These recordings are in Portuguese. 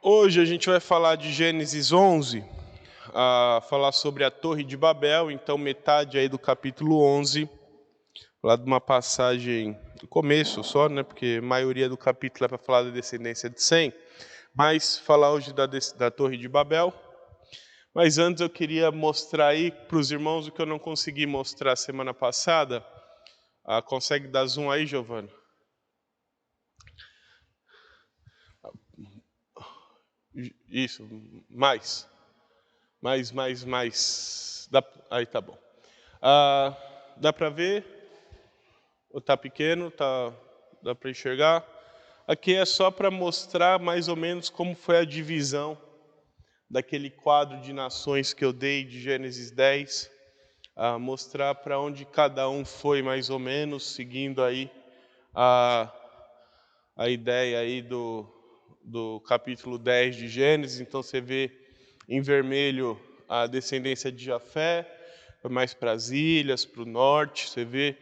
Hoje a gente vai falar de Gênesis 11, falar sobre a Torre de Babel, então metade aí do capítulo 11, falar de uma passagem, no começo só, né, porque a maioria do capítulo é para falar da descendência de Sem, mas falar hoje da Torre de Babel. Mas antes eu queria mostrar aí para os irmãos o que eu não consegui mostrar semana passada. Consegue dar zoom aí, Giovana? Isso, mais. Aí tá bom. Dá para ver? Ou tá pequeno? Dá para enxergar? Aqui é só para mostrar mais ou menos como foi a divisão daquele quadro de nações que eu dei de Gênesis 10, mostrar para onde cada um foi mais ou menos, seguindo aí a ideia aí do capítulo 10 de Gênesis. Então você vê em vermelho a descendência de Jafé, mais para as ilhas, para o norte. Você vê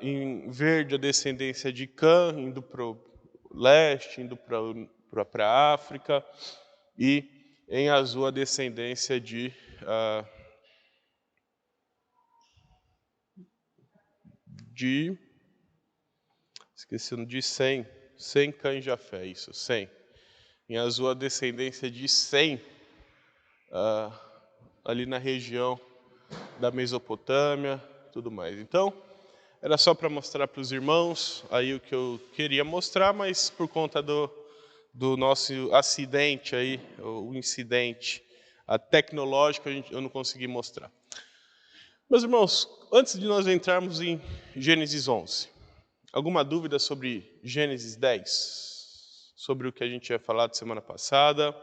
em verde a descendência de Cã, indo para o leste, indo para a África, e em azul a descendência de Sem, Cã e Jafé, isso, Sem. Em azul a descendência de Sem, ali na região da Mesopotâmia, tudo mais. Então, era só para mostrar para os irmãos aí o que eu queria mostrar, mas por conta do nosso acidente aí, o incidente tecnológico, eu não consegui mostrar. Meus irmãos, antes de nós entrarmos em Gênesis 11, alguma dúvida sobre Gênesis 10? Sobre o que a gente tinha falado semana passada?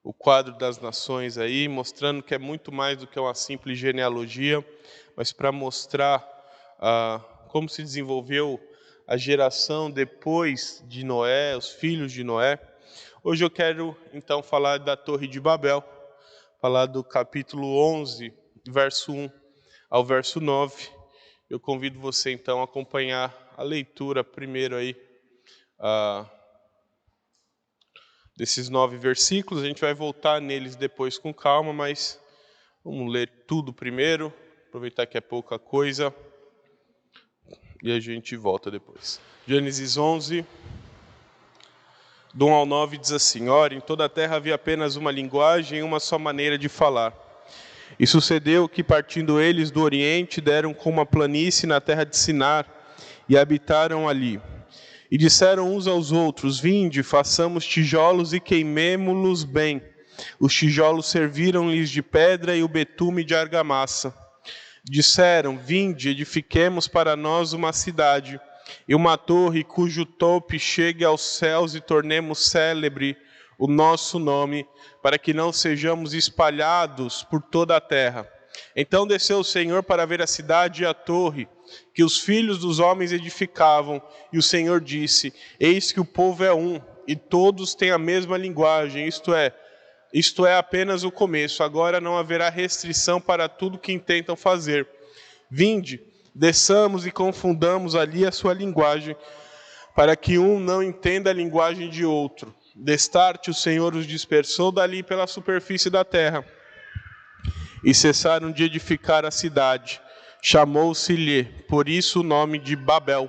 O quadro das nações aí, mostrando que é muito mais do que uma simples genealogia, mas para mostrar como se desenvolveu a geração depois de Noé, os filhos de Noé. Hoje eu quero então falar da Torre de Babel, falar do capítulo 11, verso 1 ao verso 9. Eu convido você então a acompanhar a leitura primeiro aí desses 9 versículos. A gente vai voltar neles depois com calma, mas vamos ler tudo primeiro, aproveitar que é pouca coisa, e a gente volta depois. Gênesis 11, do 1 ao 9, diz assim: Ora, em toda a terra havia apenas uma linguagem e uma só maneira de falar. E sucedeu que, partindo eles do Oriente, deram com uma planície na terra de Sinar, e habitaram ali. E disseram uns aos outros: Vinde, façamos tijolos e queimemo-los bem. Os tijolos serviram-lhes de pedra e o betume de argamassa. Disseram: Vinde, edifiquemos para nós uma cidade, e uma torre cujo tope chegue aos céus, e tornemos célebre o nosso nome, para que não sejamos espalhados por toda a terra. Então desceu o Senhor para ver a cidade e a torre que os filhos dos homens edificavam, e o Senhor disse: Eis que o povo é um, e todos têm a mesma linguagem, isto é apenas o começo. Agora não haverá restrição para tudo que intentam fazer. Vinde, desçamos e confundamos ali a sua linguagem, para que um não entenda a linguagem de outro. Destarte o Senhor os dispersou dali pela superfície da terra, e cessaram de edificar a cidade. Chamou-se-lhe por isso o nome de Babel,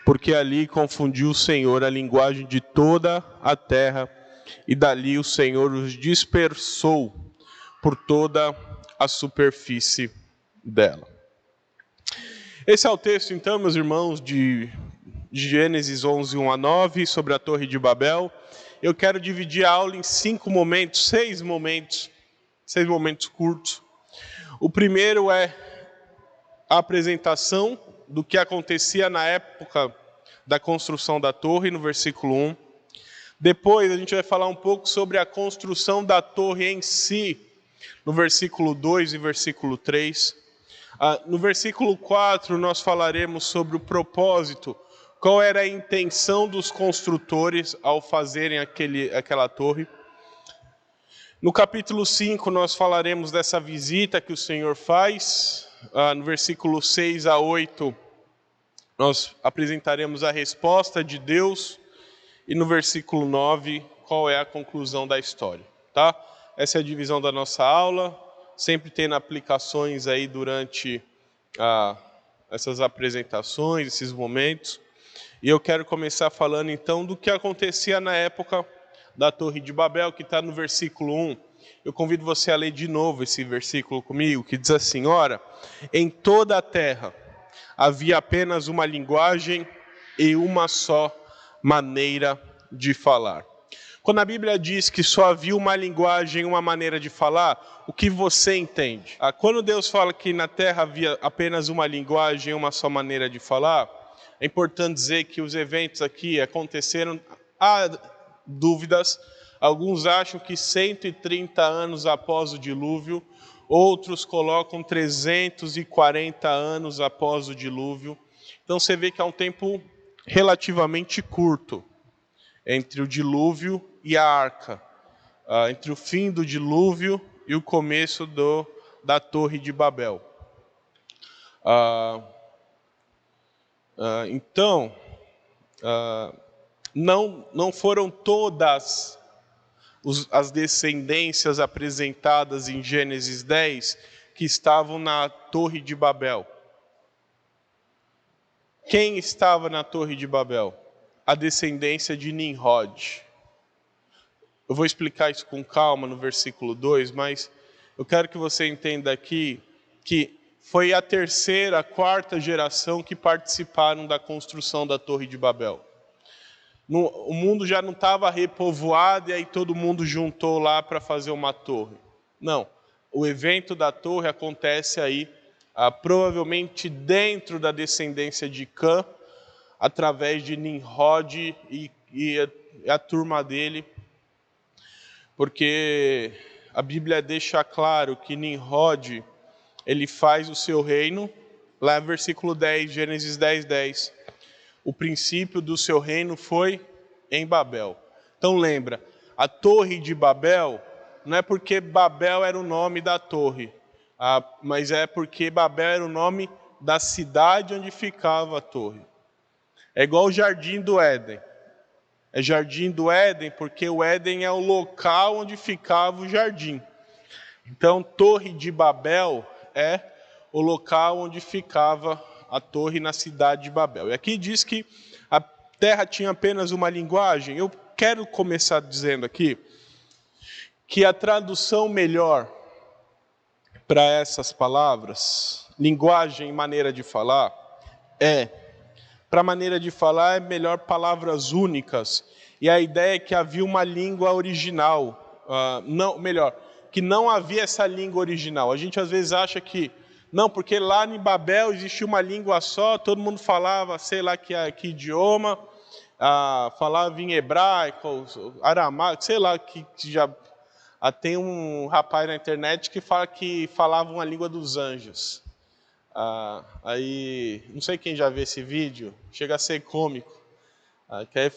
porque ali confundiu o Senhor a linguagem de toda a terra, e dali o Senhor os dispersou por toda a superfície dela. Esse é o texto, então, meus irmãos, de Gênesis 11, 1 a 9, sobre a Torre de Babel. Eu quero dividir a aula em 6 momentos curtos. O primeiro é a apresentação do que acontecia na época da construção da torre, no versículo 1. Depois a gente vai falar um pouco sobre a construção da torre em si, no versículo 2 e versículo 3. No versículo 4 nós falaremos sobre o propósito, qual era a intenção dos construtores ao fazerem aquela torre. No capítulo 5 nós falaremos dessa visita que o Senhor faz. No versículo 6 a 8 nós apresentaremos a resposta de Deus e no versículo 9, qual é a conclusão da história, tá? Essa é a divisão da nossa aula, sempre tendo aplicações aí durante essas apresentações, esses momentos. E eu quero começar falando então do que acontecia na época da Torre de Babel, que está no versículo 1. Eu convido você a ler de novo esse versículo comigo, que diz assim: ora, em toda a terra havia apenas uma linguagem e uma só maneira de falar. Quando a Bíblia diz que só havia uma linguagem e uma maneira de falar, o que você entende? Quando Deus fala que na terra havia apenas uma linguagem e uma só maneira de falar, é importante dizer que os eventos aqui aconteceram, há dúvidas, alguns acham que 130 anos após o dilúvio, outros colocam 340 anos após o dilúvio. Então você vê que há um tempo relativamente curto entre o dilúvio e a arca, entre o fim do dilúvio e o começo da Torre de Babel. Então, não foram todas as descendências apresentadas em Gênesis 10 que estavam na Torre de Babel. Quem estava na Torre de Babel? A descendência de Nimrod. Eu vou explicar isso com calma no versículo 2, mas eu quero que você entenda aqui que foi a terceira, a quarta geração que participaram da construção da Torre de Babel. O mundo já não estava repovoado e aí todo mundo juntou lá para fazer uma torre. Não, o evento da torre acontece aí, provavelmente dentro da descendência de Cã, através de Nimrod e a turma dele, porque a Bíblia deixa claro que Nimrod, ele faz o seu reino, lá no versículo 10, Gênesis 10, 10. O princípio do seu reino foi em Babel. Então lembra, a Torre de Babel, não é porque Babel era o nome da torre, mas é porque Babel era o nome da cidade onde ficava a torre. É igual o Jardim do Éden. É Jardim do Éden porque o Éden é o local onde ficava o jardim. Então, Torre de Babel é o local onde ficava a torre na cidade de Babel. E aqui diz que a terra tinha apenas uma linguagem. Eu quero começar dizendo aqui que a tradução melhor para essas palavras, linguagem e maneira de falar, para maneira de falar é melhor palavras únicas. E a ideia é que havia uma língua original, que não havia essa língua original. A gente às vezes acha que não, porque lá em Babel existia uma língua só, todo mundo falava, sei lá que idioma, falava em hebraico, aramaico, sei lá que já. Tem um rapaz na internet que fala que falava uma língua dos anjos. Aí, não sei quem já viu esse vídeo, chega a ser cômico. Que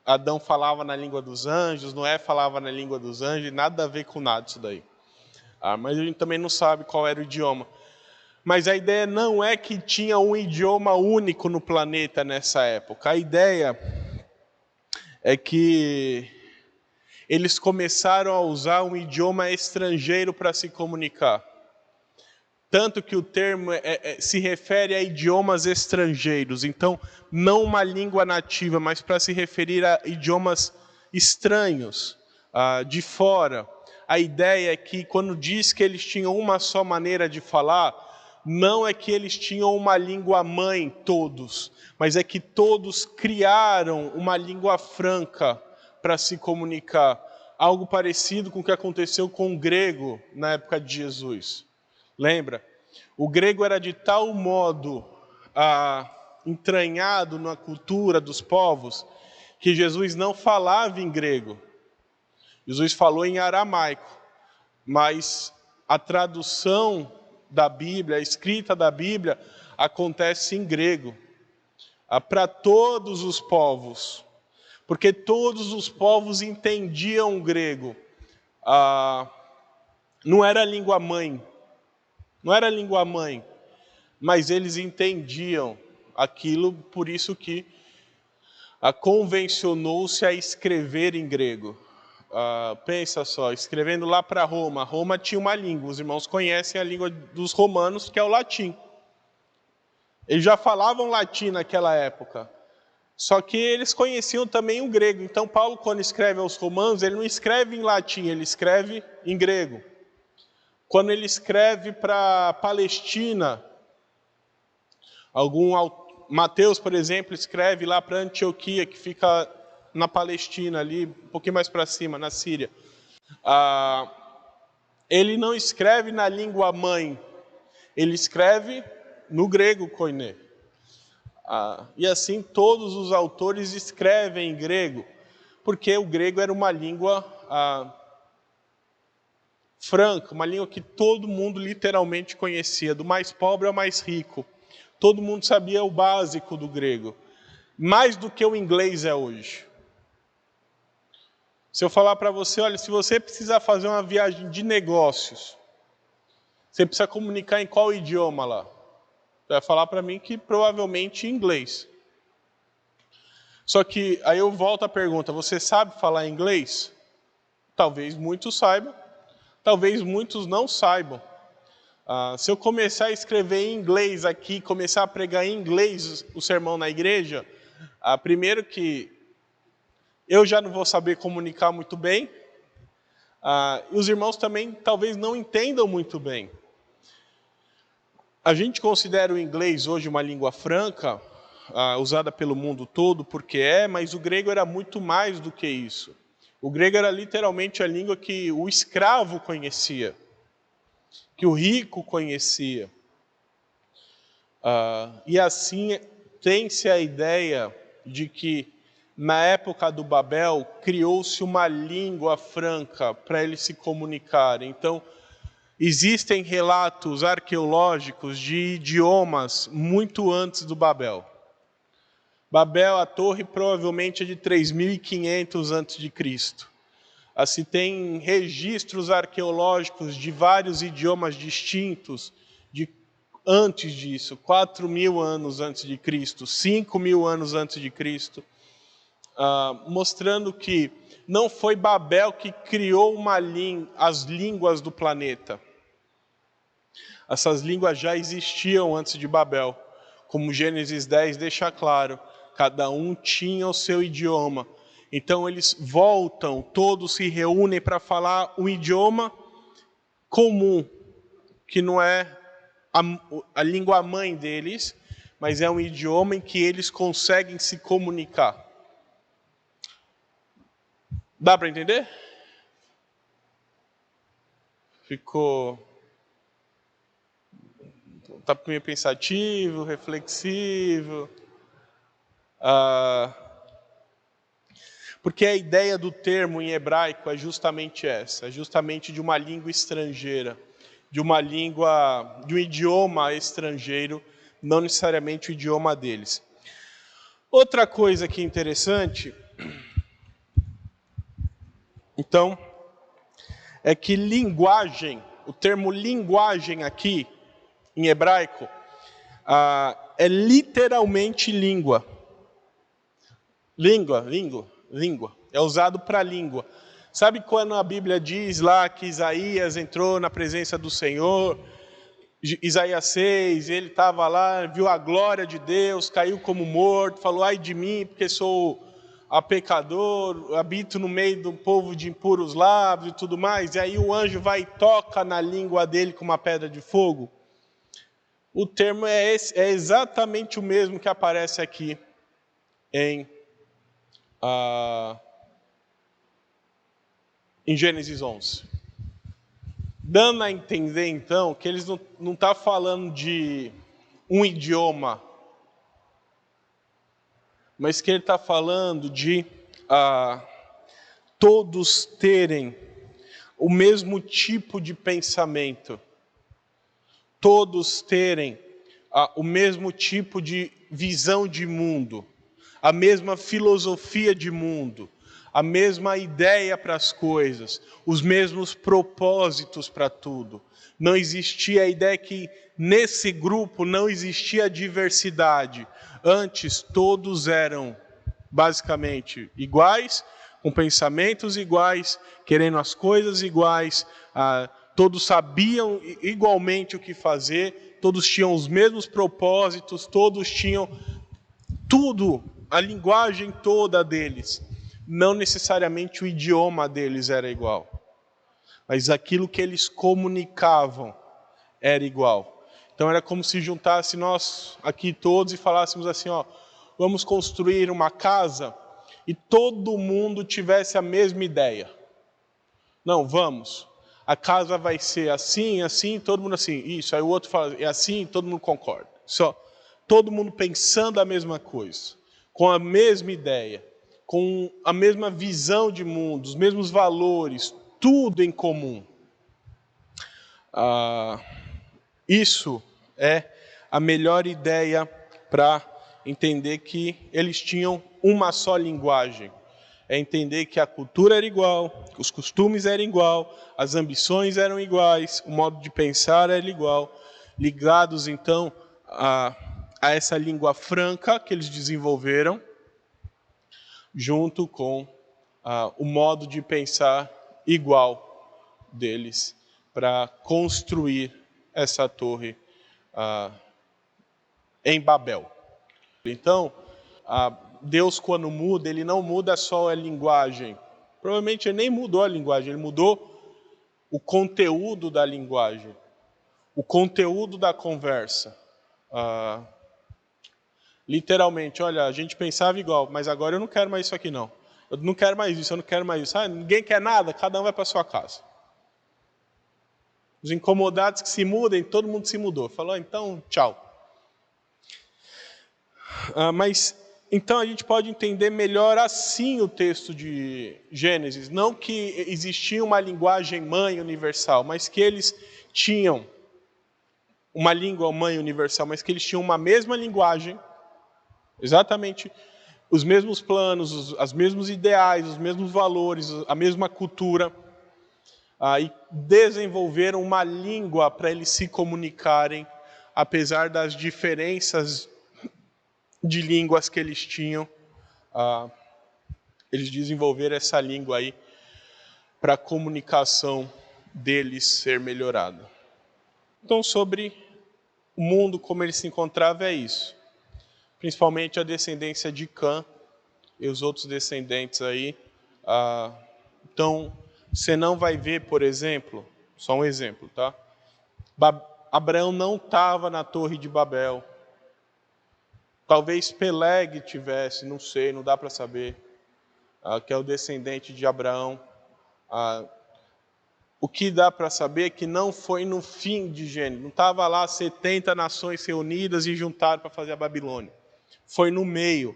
Adão falava na língua dos anjos, Noé falava na língua dos anjos, e nada a ver com nada isso daí. Mas a gente também não sabe qual era o idioma. Mas a ideia não é que tinha um idioma único no planeta nessa época. A ideia é que eles começaram a usar um idioma estrangeiro para se comunicar. Tanto que o termo se refere a idiomas estrangeiros. Então, não uma língua nativa, mas para se referir a idiomas estranhos, de fora. A ideia é que, quando diz que eles tinham uma só maneira de falar, não é que eles tinham uma língua mãe, todos, mas é que todos criaram uma língua franca para se comunicar. Algo parecido com o que aconteceu com o grego na época de Jesus. Lembra? O grego era de tal modo entranhado na cultura dos povos que Jesus não falava em grego. Jesus falou em aramaico, mas a tradução da Bíblia, a escrita da Bíblia, acontece em grego, para todos os povos, porque todos os povos entendiam o grego. Não era a língua mãe, mas eles entendiam aquilo, por isso que convencionou-se a escrever em grego. Pensa só, escrevendo lá para Roma. Roma tinha uma língua, os irmãos conhecem a língua dos romanos, que é o latim. Eles já falavam latim naquela época. Só que eles conheciam também o grego. Então Paulo, quando escreve aos romanos, ele não escreve em latim, ele escreve em grego. Quando ele escreve para a Palestina, Mateus, por exemplo, escreve lá para Antioquia, que fica na Palestina, ali, um pouquinho mais para cima, na Síria. Ele não escreve na língua mãe, ele escreve no grego koiné. E assim todos os autores escrevem em grego, porque o grego era uma língua franca, uma língua que todo mundo literalmente conhecia, do mais pobre ao mais rico. Todo mundo sabia o básico do grego, mais do que o inglês é hoje. Se eu falar para você, olha, se você precisar fazer uma viagem de negócios, você precisa comunicar em qual idioma lá? Você vai falar para mim que provavelmente em inglês. Só que aí eu volto à pergunta, você sabe falar inglês? Talvez muitos saibam, talvez muitos não saibam. Se eu começar a escrever em inglês aqui, começar a pregar em inglês o sermão na igreja, primeiro que eu já não vou saber comunicar muito bem, e os irmãos também talvez não entendam muito bem. A gente considera o inglês hoje uma língua franca, usada pelo mundo todo, porque mas o grego era muito mais do que isso. O grego era literalmente a língua que o escravo conhecia, que o rico conhecia. E assim tem-se a ideia de que na época do Babel criou-se uma língua franca para eles se comunicarem. Então, existem relatos arqueológicos de idiomas muito antes do Babel. Babel, a torre, provavelmente é de 3.500 a.C. Se tem registros arqueológicos de vários idiomas distintos antes disso, 4.000 anos antes de Cristo, 5.000 anos antes de Cristo, mostrando que não foi Babel que criou as línguas do planeta. Essas línguas já existiam antes de Babel, como Gênesis 10 deixa claro, cada um tinha o seu idioma. Então eles voltam, todos se reúnem para falar um idioma comum, que não é a língua mãe deles, mas é um idioma em que eles conseguem se comunicar. Dá para entender? Está meio pensativo, reflexivo. Porque a ideia do termo em hebraico é justamente essa, é justamente de uma língua estrangeira, de um idioma estrangeiro, não necessariamente o idioma deles. Outra coisa que é interessante, então, é que linguagem, o termo linguagem aqui, em hebraico, é literalmente língua. Língua. É usado para língua. Sabe quando a Bíblia diz lá que Isaías entrou na presença do Senhor, Isaías 6, ele estava lá, viu a glória de Deus, caiu como morto, falou, ai de mim, porque sou pecador, habito no meio do povo de impuros lábios e tudo mais, e aí o anjo vai e toca na língua dele com uma pedra de fogo. O termo é exatamente o mesmo que aparece aqui em Gênesis 11. Dando a entender, então, que eles não estão falando de um idioma, mas que ele está falando de todos terem o mesmo tipo de pensamento, todos terem o mesmo tipo de visão de mundo, a mesma filosofia de mundo, a mesma ideia para as coisas, os mesmos propósitos para tudo. Não existia a ideia que nesse grupo não existia diversidade. Antes todos eram basicamente iguais, com pensamentos iguais, querendo as coisas iguais, todos sabiam igualmente o que fazer, todos tinham os mesmos propósitos, todos tinham tudo, a linguagem toda deles. Não necessariamente o idioma deles era igual, mas aquilo que eles comunicavam era igual. Então era como se juntasse nós aqui todos e falássemos assim, ó, vamos construir uma casa e todo mundo tivesse a mesma ideia. Não, vamos. A casa vai ser assim, assim, todo mundo assim. Isso, aí o outro fala, é assim, todo mundo concorda. Só, todo mundo pensando a mesma coisa, com a mesma ideia, com a mesma visão de mundo, os mesmos valores, tudo em comum. Isso é a melhor ideia para entender que eles tinham uma só linguagem. É entender que a cultura era igual, os costumes eram igual, as ambições eram iguais, o modo de pensar era igual, ligados então a essa língua franca que eles desenvolveram, junto com o modo de pensar igual deles, para construir essa torre em Babel. Então, Deus, quando muda, ele não muda só a linguagem. Provavelmente ele nem mudou a linguagem, ele mudou o conteúdo da linguagem, o conteúdo da conversa. Literalmente, olha, a gente pensava igual, mas agora eu não quero mais isso aqui não. Eu não quero mais isso, eu não quero mais isso. Ninguém quer nada, cada um vai para sua casa. Os incomodados que se mudem, todo mundo se mudou. Falou, então, tchau. Mas, então, a gente pode entender melhor assim o texto de Gênesis. Não que existia uma linguagem mãe universal, mas que eles tinham uma língua mãe universal, mas que eles tinham uma mesma linguagem, exatamente os mesmos planos, os mesmos ideais, os mesmos valores, a mesma cultura, e desenvolveram uma língua para eles se comunicarem, apesar das diferenças de línguas que eles tinham. Eles desenvolveram essa língua aí para a comunicação deles ser melhorada. Então, sobre o mundo como ele se encontrava é isso. Principalmente a descendência de Cã e os outros descendentes aí. Então, você não vai ver, por exemplo, só um exemplo, tá? Abraão não estava na Torre de Babel. Talvez Peleg tivesse, não sei, não dá para saber, que é o descendente de Abraão. O que dá para saber é que não foi no fim de Gênesis, não estava lá 70 nações reunidas e juntaram para fazer a Babilônia. Foi no meio,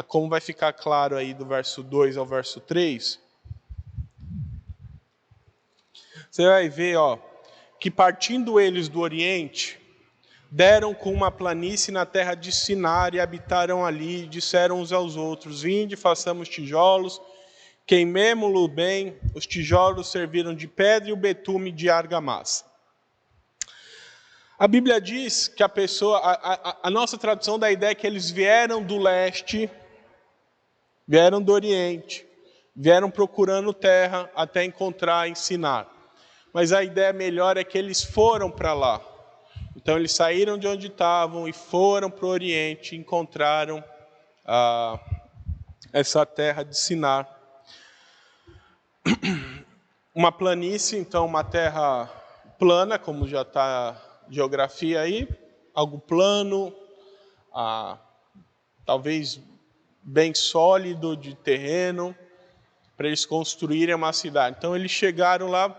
como vai ficar claro aí do verso 2 ao verso 3. Você vai ver, que partindo eles do Oriente, deram com uma planície na terra de Sinar e habitaram ali, e disseram uns aos outros, vinde, façamos tijolos, queimemo-lo bem, os tijolos serviram de pedra e o betume de argamassa. A Bíblia diz que a nossa tradução dá a ideia que eles vieram do leste, vieram do Oriente, vieram procurando terra até encontrar em Sinar. Mas a ideia melhor é que eles foram para lá. Então eles saíram de onde estavam e foram para o Oriente, encontraram essa terra de Sinar. Uma planície, então uma terra plana, como já está a geografia aí, algo plano, talvez bem sólido de terreno, para eles construírem uma cidade. Então eles chegaram lá,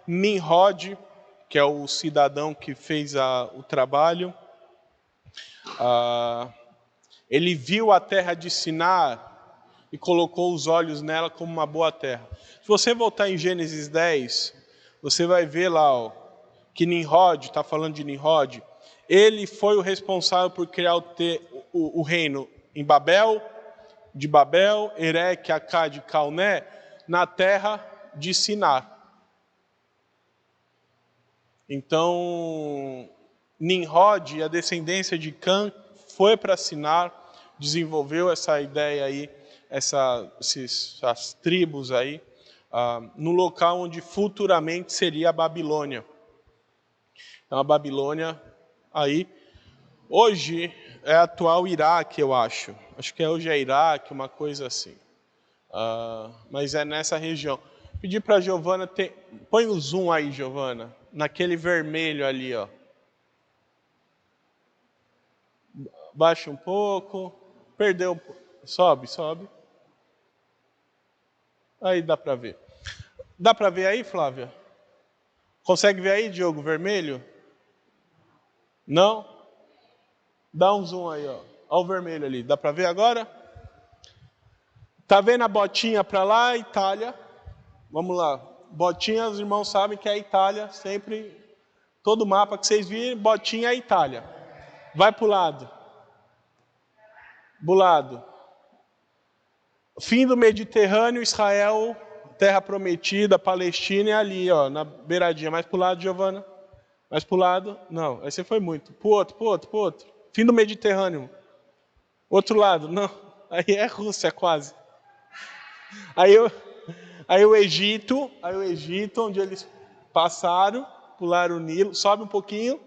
Nimrod, que é o cidadão que fez o trabalho, ele viu a terra de Sinar e colocou os olhos nela como uma boa terra. Se você voltar em Gênesis 10, você vai ver lá que Nimrod, está falando de Nimrod, ele foi o responsável por criar o reino em Babel, de Babel, Ereque, Acade e Calné, na terra de Sinar. Então, Nimrod e a descendência de Cã foi para Sinar, desenvolveu essa ideia aí essas tribos aí, no local onde futuramente seria a Babilônia. Então a Babilônia aí, hoje é atual Iraque, eu acho. Acho que hoje é Iraque, uma coisa assim. Mas é nessa região. Pedi para a Giovana, põe o zoom aí, Giovana, naquele vermelho ali, ó. Baixa um pouco, perdeu, sobe. Aí dá para ver. Dá para ver aí, Flávia? Consegue ver aí, Diogo, vermelho? Não? Dá um zoom aí, ó. Olha o vermelho ali. Dá para ver agora? Tá vendo a botinha para lá, Itália? Vamos lá. Botinha, os irmãos sabem que é a Itália. Sempre, todo mapa que vocês virem, botinha é a Itália. Vai para o lado. Do lado. Fim do Mediterrâneo, Israel, terra prometida, Palestina é ali, ó, na beiradinha. Mais para o lado, Giovana. Mais para o lado. Não, aí você foi muito. Pro outro. Fim do Mediterrâneo. Outro lado. Não, aí é Rússia quase. Aí o Egito, onde eles passaram, pularam o Nilo. Sobe um pouquinho.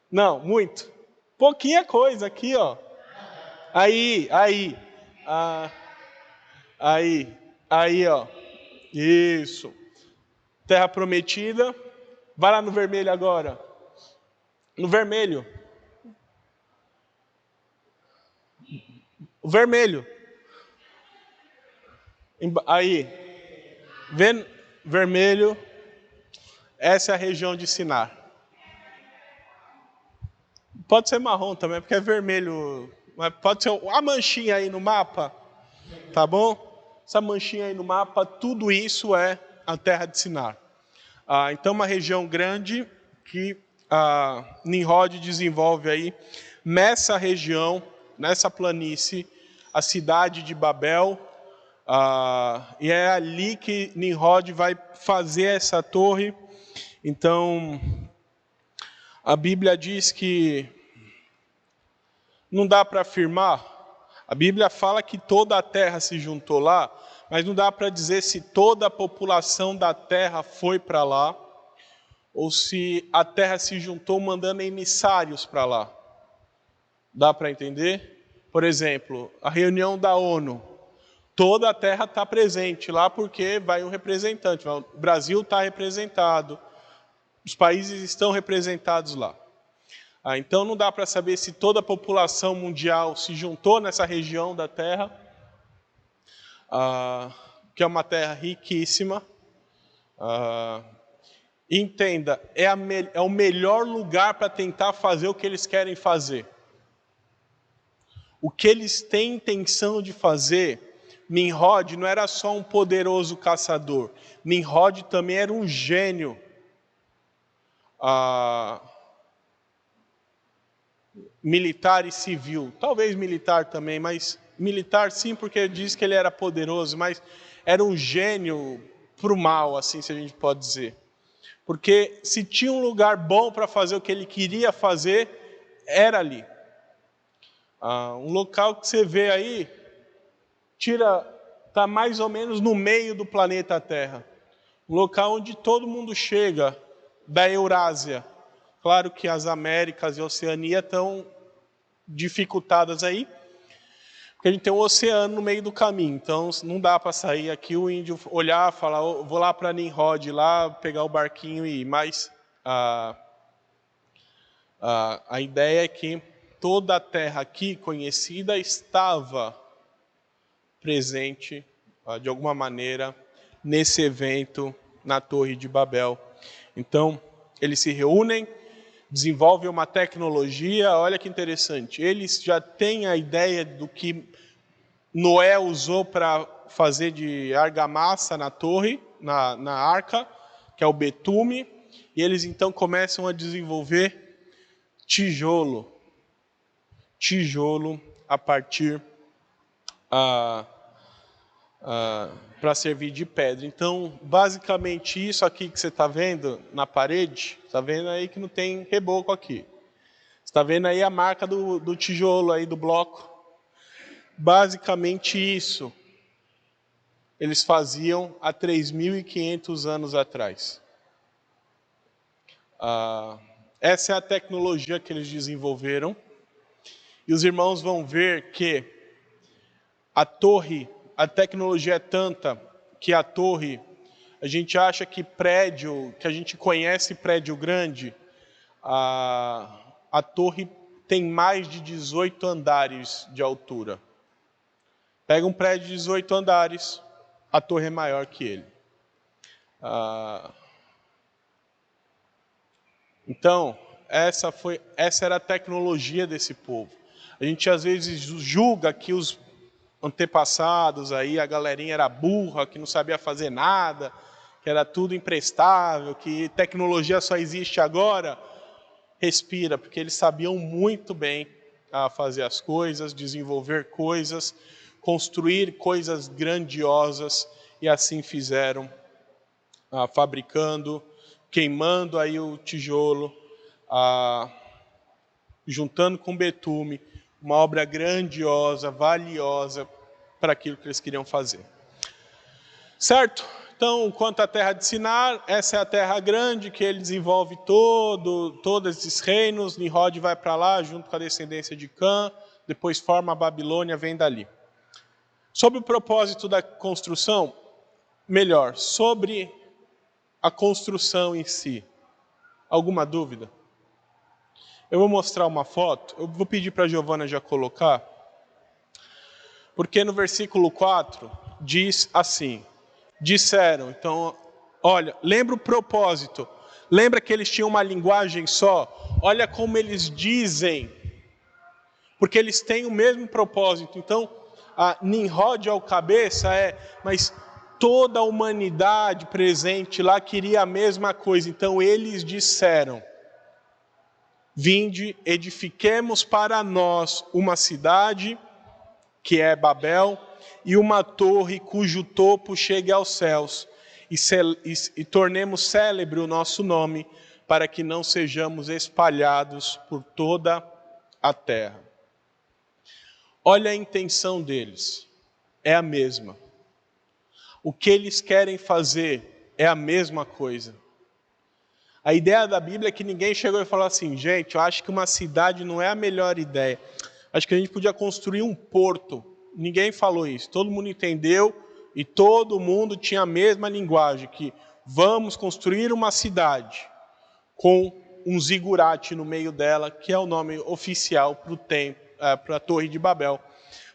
Não, muito. Pouquinha coisa aqui, ó. Aí, ó. Isso. Terra prometida. Vai lá no vermelho agora. No vermelho. O vermelho. Aí. Vê vermelho. Essa é a região de Sinar. Pode ser marrom também, porque é vermelho. Mas pode ser a manchinha aí no mapa. Tá bom? Essa manchinha aí no mapa, tudo isso é a terra de Sinar. Então, uma região grande que Nimrod desenvolve aí. Nessa região, nessa planície, a cidade de Babel. E é ali que Nimrod vai fazer essa torre. Então, a Bíblia diz que não dá para afirmar. A Bíblia fala que toda a terra se juntou lá, mas não dá para dizer se toda a população da terra foi para lá, ou se a terra se juntou mandando emissários para lá. Dá para entender? Por exemplo, a reunião da ONU. Toda a terra está presente lá porque vai um representante. O Brasil está representado, os países estão representados lá. Então não dá para saber se toda a população mundial se juntou nessa região da terra, que é uma terra riquíssima. Entenda, é o melhor lugar para tentar fazer o que eles querem fazer. O que eles têm intenção de fazer, Nimrod não era só um poderoso caçador, Nimrod também era um gênio. Militar e civil, talvez militar também, mas militar sim, porque diz que ele era poderoso, mas era um gênio para o mal, assim se a gente pode dizer. Porque se tinha um lugar bom para fazer o que ele queria fazer, era ali. Um local que você vê aí, está mais ou menos no meio do planeta Terra. Um local onde todo mundo chega, da Eurásia. Claro que as Américas e a Oceania estão dificultadas aí, porque a gente tem um oceano no meio do caminho, então não dá para sair aqui o índio olhar, falar, vou lá para Nimrod, lá pegar o barquinho e ir, mas a ideia é que toda a terra aqui conhecida estava presente, de alguma maneira, nesse evento na Torre de Babel. Então, eles se reúnem, desenvolvem uma tecnologia, olha que interessante, eles já têm a ideia do que Noé usou para fazer de argamassa na torre, na arca, que é o betume, e eles então começam a desenvolver tijolo a partir para servir de pedra. Então, basicamente isso aqui que você está vendo na parede, está vendo aí que não tem reboco aqui. Está vendo aí a marca do tijolo aí do bloco. Basicamente isso eles faziam há 3.500 anos atrás. Essa é a tecnologia que eles desenvolveram. E os irmãos vão ver que a torre, a tecnologia é tanta que a torre, a gente acha que prédio, que a gente conhece prédio grande, a torre tem mais de 18 andares de altura. Pega um prédio de 18 andares, a torre é maior que ele. Então, essa era a tecnologia desse povo. A gente às vezes julga que os antepassados aí, a galerinha era burra, que não sabia fazer nada, que era tudo imprestável, que tecnologia só existe agora. Respira, porque eles sabiam muito bem fazer as coisas, desenvolver coisas, construir coisas grandiosas, e assim fizeram, fabricando, queimando aí o tijolo, juntando com betume, uma obra grandiosa, valiosa, para aquilo que eles queriam fazer. Certo? Então, quanto à terra de Sinar, essa é a terra grande que ele desenvolve todos esses reinos. Nimrod vai para lá, junto com a descendência de Cã, depois forma a Babilônia, vem dali. Sobre o propósito da construção, melhor, sobre a construção em si, alguma dúvida? Eu vou mostrar uma foto, eu vou pedir para a Giovana já colocar, porque no versículo 4 diz assim: disseram, então, olha, lembra o propósito, lembra que eles tinham uma linguagem só? Olha como eles dizem, porque eles têm o mesmo propósito. Então, a Nimrod ao cabeça mas toda a humanidade presente lá queria a mesma coisa, então eles disseram: vinde, edifiquemos para nós uma cidade, que é Babel, e uma torre cujo topo chegue aos céus, e tornemos célebre o nosso nome, para que não sejamos espalhados por toda a terra. Olha a intenção deles, é a mesma. O que eles querem fazer é a mesma coisa. A ideia da Bíblia é que ninguém chegou e falou assim: gente, eu acho que uma cidade não é a melhor ideia. Acho que a gente podia construir um porto. Ninguém falou isso. Todo mundo entendeu e todo mundo tinha a mesma linguagem, que vamos construir uma cidade com um zigurate no meio dela, que é o nome oficial para a Torre de Babel.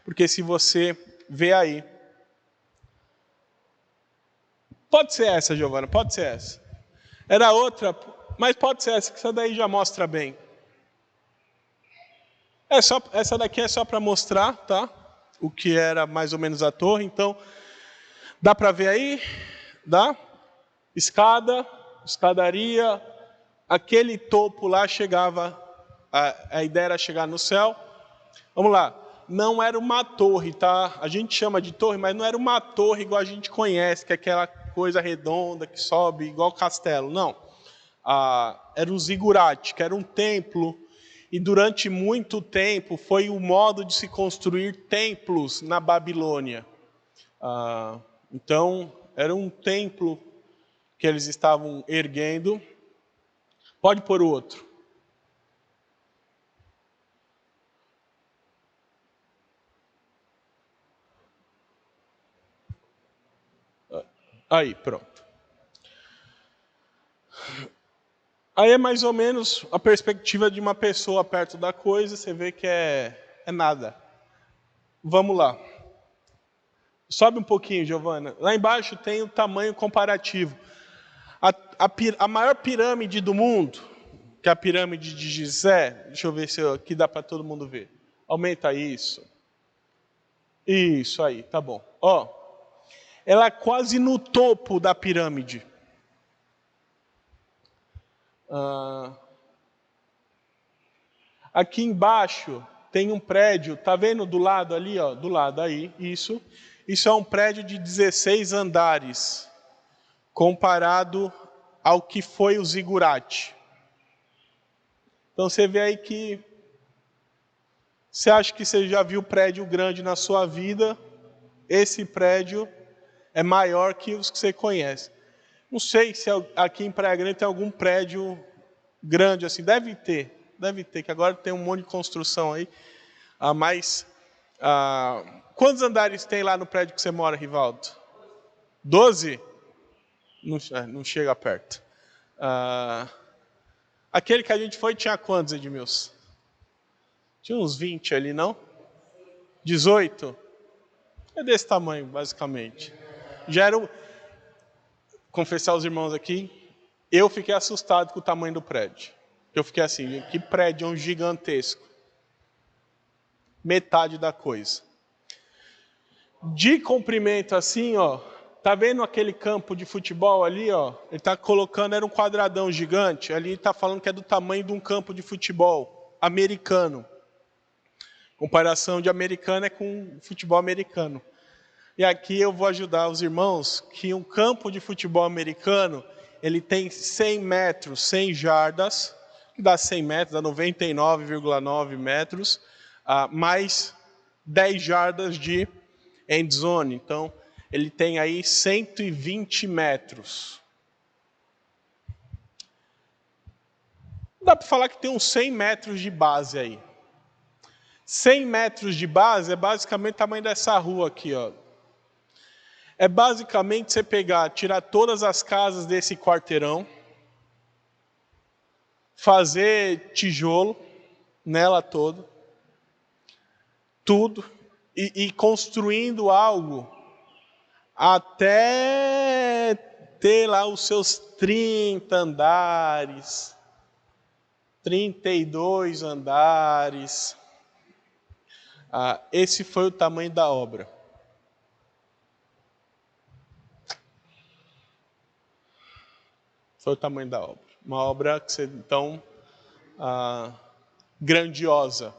Porque se você vê aí... Pode ser essa, Giovana, pode ser essa. Era outra, mas pode ser essa, que essa daí já mostra bem. Essa daqui é só para mostrar, tá? O que era mais ou menos a torre. Então, dá para ver aí? Dá? Escadaria, aquele topo lá chegava, a ideia era chegar no céu. Vamos lá, não era uma torre, tá? A gente chama de torre, mas não era uma torre igual a gente conhece, que é aquela coisa redonda que sobe igual castelo, não. Era um zigurate, que era um templo, e durante muito tempo foi o modo de se construir templos na Babilônia. Então, era um templo que eles estavam erguendo. Pode pôr o outro. Aí, pronto. Aí é mais ou menos a perspectiva de uma pessoa perto da coisa, você vê que é nada. Vamos lá. Sobe um pouquinho, Giovana. Lá embaixo tem o tamanho comparativo. A maior pirâmide do mundo, que é a pirâmide de Gizé, deixa eu ver se aqui dá para todo mundo ver. Aumenta isso. Isso aí, tá bom. Ó, ela é quase no topo da pirâmide. Aqui embaixo tem um prédio, tá vendo do lado ali, ó, do lado aí, isso é um prédio de 16 andares, comparado ao que foi o zigurate. Então você vê aí que, você acha que você já viu prédio grande na sua vida, esse prédio é maior que os que você conhece. Não sei se aqui em Praia Grande tem algum prédio grande assim. Deve ter, que agora tem um monte de construção aí. Mas quantos andares tem lá no prédio que você mora, Rivaldo? 12? Não chega perto. Aquele que a gente foi tinha quantos, Edmilson? Tinha uns 20 ali, não? 18? É desse tamanho, basicamente. Já era... Confessar aos irmãos aqui, eu fiquei assustado com o tamanho do prédio. Eu fiquei assim, que prédio gigantesco. Metade da coisa. De comprimento assim, ó, tá vendo aquele campo de futebol ali, ó? Ele tá colocando, era um quadradão gigante, ali tá falando que é do tamanho de um campo de futebol americano. Comparação de americano é com futebol americano. E aqui eu vou ajudar os irmãos que um campo de futebol americano, ele tem 100 metros, 100 jardas, que dá 100 metros, dá 99,9 metros, mais 10 jardas de end zone. Então, ele tem aí 120 metros. Dá para falar que tem uns 100 metros de base aí. 100 metros de base é basicamente o tamanho dessa rua aqui, ó. É basicamente você pegar, tirar todas as casas desse quarteirão, fazer tijolo nela toda, tudo, e construindo algo até ter lá os seus 30 andares, 32 andares. Esse foi o tamanho da obra. Foi o tamanho da obra. Uma obra que então grandiosa,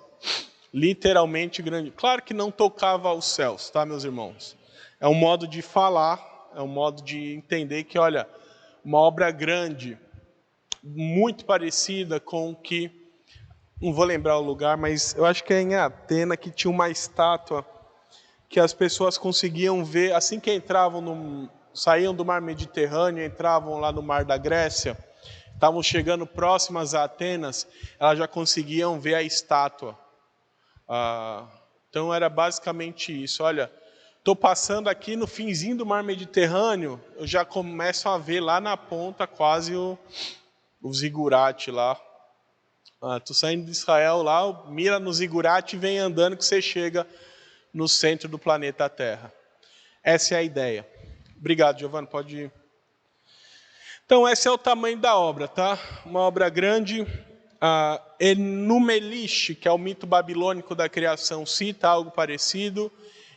literalmente grande. Claro que não tocava aos céus, tá, meus irmãos? É um modo de falar, é um modo de entender que, olha, uma obra grande, muito parecida com o que, não vou lembrar o lugar, mas eu acho que é em Atena que tinha uma estátua que as pessoas conseguiam ver assim que saíam do mar Mediterrâneo, entravam lá no mar da Grécia, estavam chegando próximas a Atenas, elas já conseguiam ver a estátua. Então era basicamente isso. Olha, estou passando aqui no finzinho do mar Mediterrâneo, eu já começo a ver lá na ponta quase o zigurate lá. Estou saindo de Israel lá, mira no zigurate e vem andando que você chega no centro do planeta Terra. Essa é a ideia. Obrigado, Giovanni, pode ir. Então, esse é o tamanho da obra, tá? Uma obra grande. Enumelish, que é o mito babilônico da criação, cita algo parecido.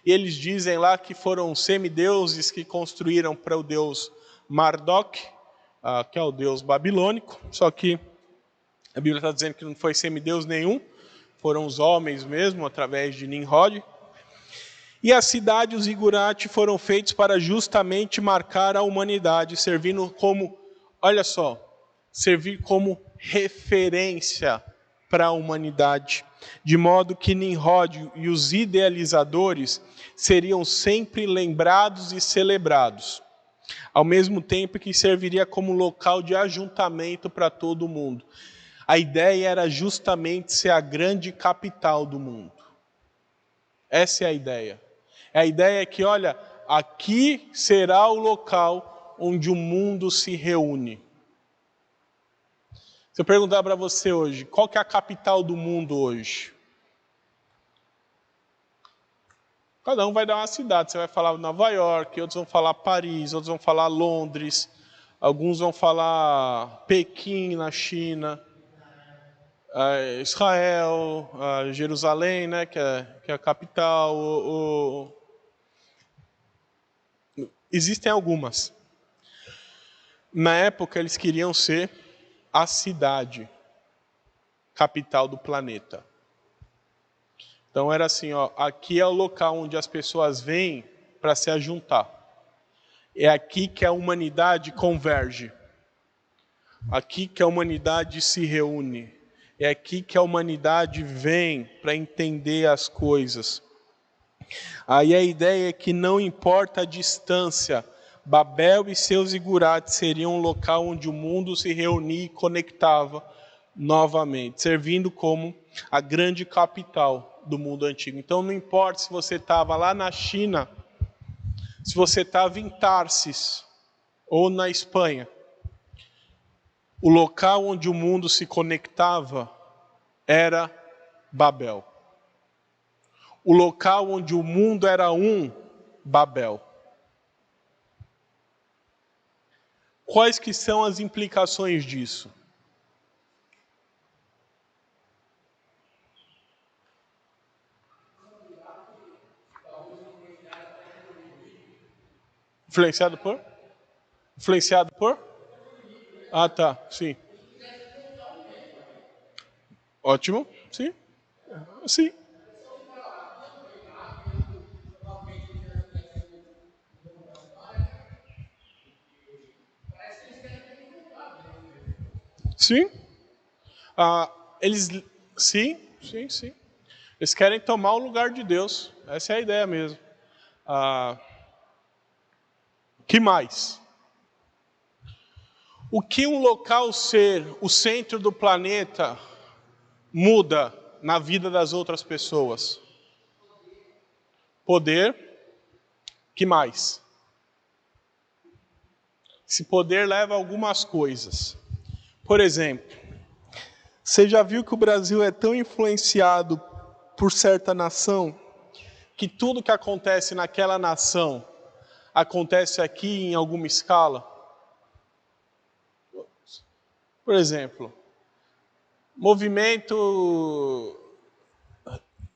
E eles dizem lá que foram semideuses que construíram para o deus Marduk, que é o deus babilônico. Só que a Bíblia está dizendo que não foi semideus nenhum. Foram os homens mesmo, através de Nimrod. E a cidade e o zigurate foram feitos para justamente marcar a humanidade, servindo como, olha só, servir como referência para a humanidade, de modo que Nimrod e os idealizadores seriam sempre lembrados e celebrados, ao mesmo tempo que serviria como local de ajuntamento para todo o mundo. A ideia era justamente ser a grande capital do mundo. Essa é a ideia. A ideia é que, olha, aqui será o local onde o mundo se reúne. Se eu perguntar para você hoje, qual que é a capital do mundo hoje? Cada um vai dar uma cidade. Você vai falar Nova York, outros vão falar Paris, outros vão falar Londres, alguns vão falar Pequim, na China, Israel, Jerusalém, né, que é a capital. Existem algumas. Na época, eles queriam ser a cidade, capital do planeta. Então era assim, ó, aqui é o local onde as pessoas vêm para se ajuntar. É aqui que a humanidade converge. Aqui que a humanidade se reúne. É aqui que a humanidade vem para entender as coisas. Aí a ideia é que não importa a distância, Babel e seus zigurates seriam um local onde o mundo se reunia e conectava novamente, servindo como a grande capital do mundo antigo. Então não importa se você estava lá na China, se você estava em Tarsis ou na Espanha, o local onde o mundo se conectava era Babel. O local onde o mundo era um, Babel. Quais que são as implicações disso? Influenciado por? Influenciado por? Ah, tá, sim. Ótimo, sim. Sim. Sim. Ah, eles, sim, sim, sim. Eles querem tomar o lugar de Deus. Essa é a ideia mesmo. Ah, que mais? O que um local ser o centro do planeta muda na vida das outras pessoas? Poder. Que mais? Esse poder leva a algumas coisas. Por exemplo, você já viu que o Brasil é tão influenciado por certa nação que tudo que acontece naquela nação acontece aqui em alguma escala? Por exemplo, movimento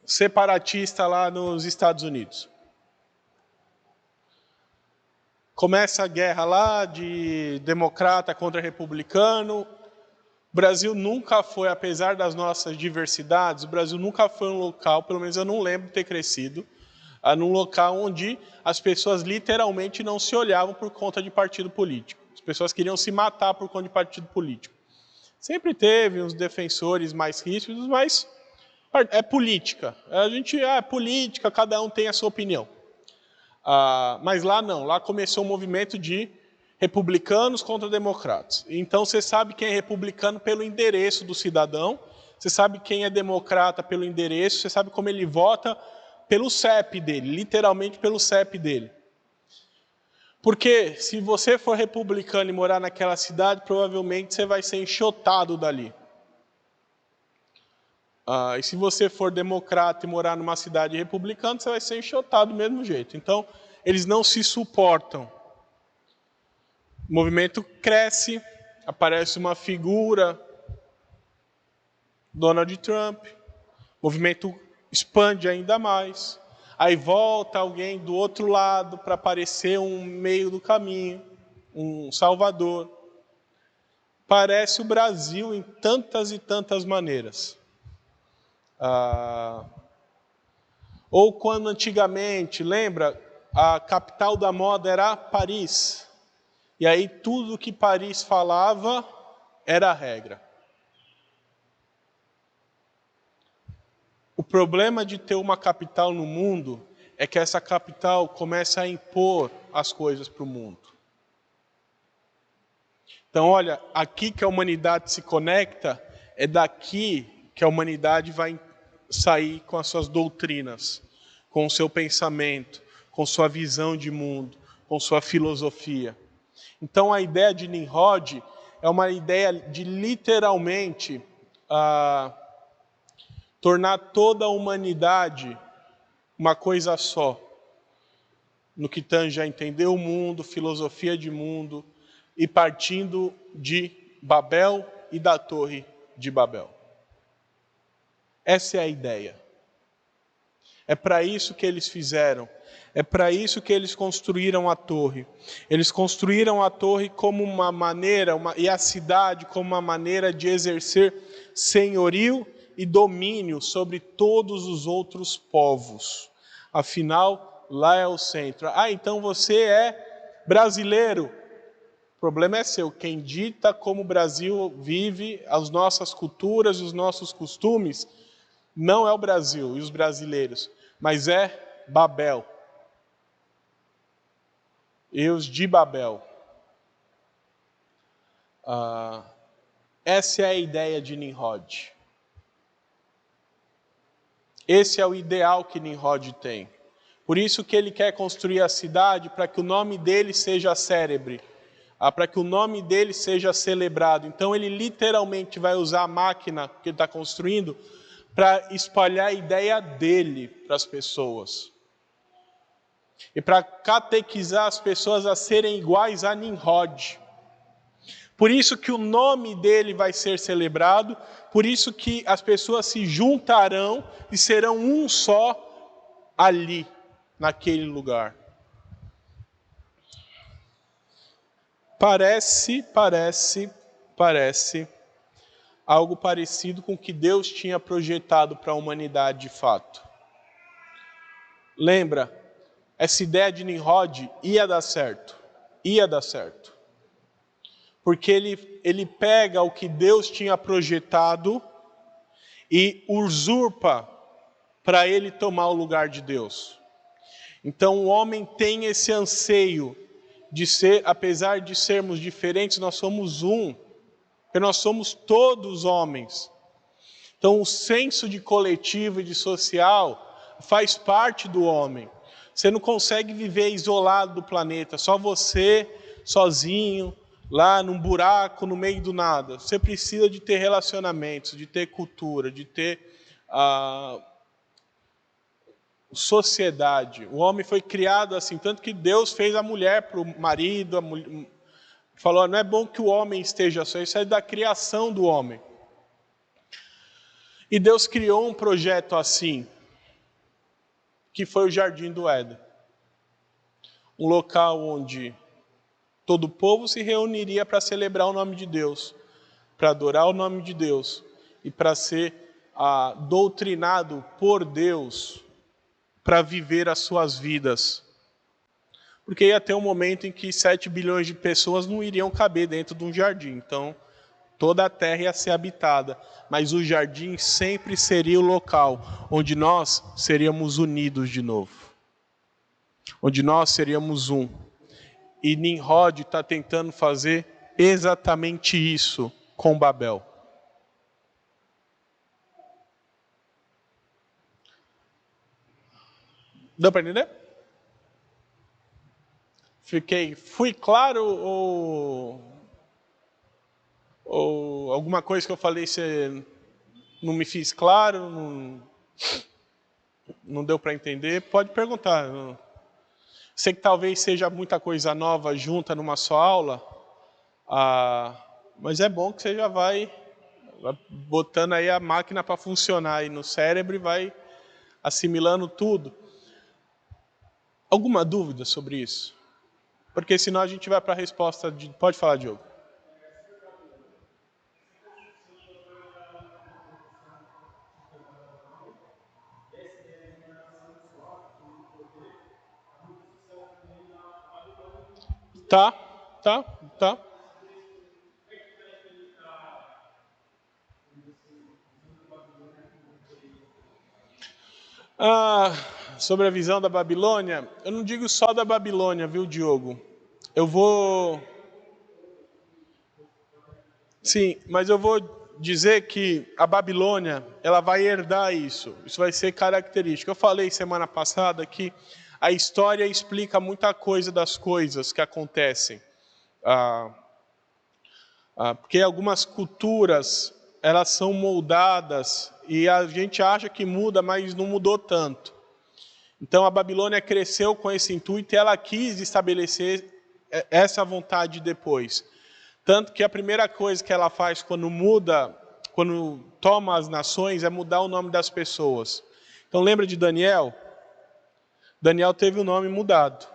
separatista lá nos Estados Unidos. Começa a guerra lá de democrata contra republicano. O Brasil nunca foi, apesar das nossas diversidades, o Brasil nunca foi um local, pelo menos eu não lembro de ter crescido, num local onde as pessoas literalmente não se olhavam por conta de partido político. As pessoas queriam se matar por conta de partido político. Sempre teve uns defensores mais ríspidos, mas é política. A gente é política, cada um tem a sua opinião. Mas lá não, lá começou um movimento de republicanos contra democratas. Então você sabe quem é republicano pelo endereço do cidadão, você sabe quem é democrata pelo endereço, você sabe como ele vota pelo CEP dele, literalmente pelo CEP dele. Porque se você for republicano e morar naquela cidade, provavelmente você vai ser enxotado dali. E se você for democrata e morar numa cidade republicana, você vai ser enxotado do mesmo jeito. Então, eles não se suportam. O movimento cresce, aparece uma figura, Donald Trump, o movimento expande ainda mais. Aí volta alguém do outro lado para aparecer um meio do caminho, um salvador. Parece o Brasil em tantas e tantas maneiras. Ou quando antigamente, lembra, a capital da moda era Paris. E aí tudo que Paris falava era a regra. O problema de ter uma capital no mundo é que essa capital começa a impor as coisas para o mundo. Então, olha, aqui que a humanidade se conecta, é daqui que a humanidade vai sair com as suas doutrinas, com o seu pensamento, com sua visão de mundo, com sua filosofia. Então a ideia de Nimrod é uma ideia de literalmente tornar toda a humanidade uma coisa só, no que tange a entender o mundo, filosofia de mundo, e partindo de Babel e da Torre de Babel. Essa é a ideia. É para isso que eles fizeram. É para isso que eles construíram a torre. Eles construíram a torre como uma maneira, e a cidade como uma maneira de exercer senhorio e domínio sobre todos os outros povos. Afinal, lá é o centro. Então você é brasileiro. O problema é seu. Quem dita como o Brasil vive, as nossas culturas e os nossos costumes, não é o Brasil e os brasileiros, mas é Babel. E os de Babel. Essa é a ideia de Nimrod. Esse é o ideal que Nimrod tem. Por isso que ele quer construir a cidade, para que o nome dele seja célebre, para que o nome dele seja celebrado. Então ele literalmente vai usar a máquina que ele está construindo para espalhar a ideia dele para as pessoas. E para catequizar as pessoas a serem iguais a Nimrod. Por isso que o nome dele vai ser celebrado, por isso que as pessoas se juntarão e serão um só ali, naquele lugar. Parece algo parecido com o que Deus tinha projetado para a humanidade de fato. Lembra, essa ideia de Nimrod ia dar certo. Porque ele pega o que Deus tinha projetado e usurpa para ele tomar o lugar de Deus. Então o homem tem esse anseio de ser, apesar de sermos diferentes, nós somos um, porque nós somos todos homens. Então o senso de coletivo e de social faz parte do homem. Você não consegue viver isolado do planeta, só você, sozinho, lá num buraco, no meio do nada. Você precisa de ter relacionamentos, de ter cultura, de ter sociedade. O homem foi criado assim, tanto que Deus fez a mulher para o marido, falou, não é bom que o homem esteja só, isso é da criação do homem. E Deus criou um projeto assim, que foi o Jardim do Éden. Um local onde todo o povo se reuniria para celebrar o nome de Deus, para adorar o nome de Deus e para ser doutrinado por Deus para viver as suas vidas. Porque ia ter um momento em que 7 bilhões de pessoas não iriam caber dentro de um jardim. Então, toda a terra ia ser habitada. Mas o jardim sempre seria o local onde nós seríamos unidos de novo. Onde nós seríamos um. E Nimrod está tentando fazer exatamente isso com Babel. Deu para entender? Fui claro ou alguma coisa que eu falei você não me fiz claro, não deu para entender? Pode perguntar. Sei que talvez seja muita coisa nova junta numa só aula, mas é bom que você já vai botando aí a máquina para funcionar aí no cérebro e vai assimilando tudo. Alguma dúvida sobre isso? Porque senão a gente vai para a resposta de... Pode falar, Diogo. Tá. Sobre a visão da Babilônia, eu não digo só da Babilônia, viu, Diogo? Sim, mas eu vou dizer que a Babilônia, ela vai herdar isso. Isso vai ser característico. Eu falei semana passada que a história explica muita coisa das coisas que acontecem. Porque algumas culturas, elas são moldadas e a gente acha que muda, mas não mudou tanto. Então a Babilônia cresceu com esse intuito e ela quis estabelecer essa vontade depois. Tanto que a primeira coisa que ela faz quando toma as nações, é mudar o nome das pessoas. Então lembra de Daniel? Daniel teve o nome mudado.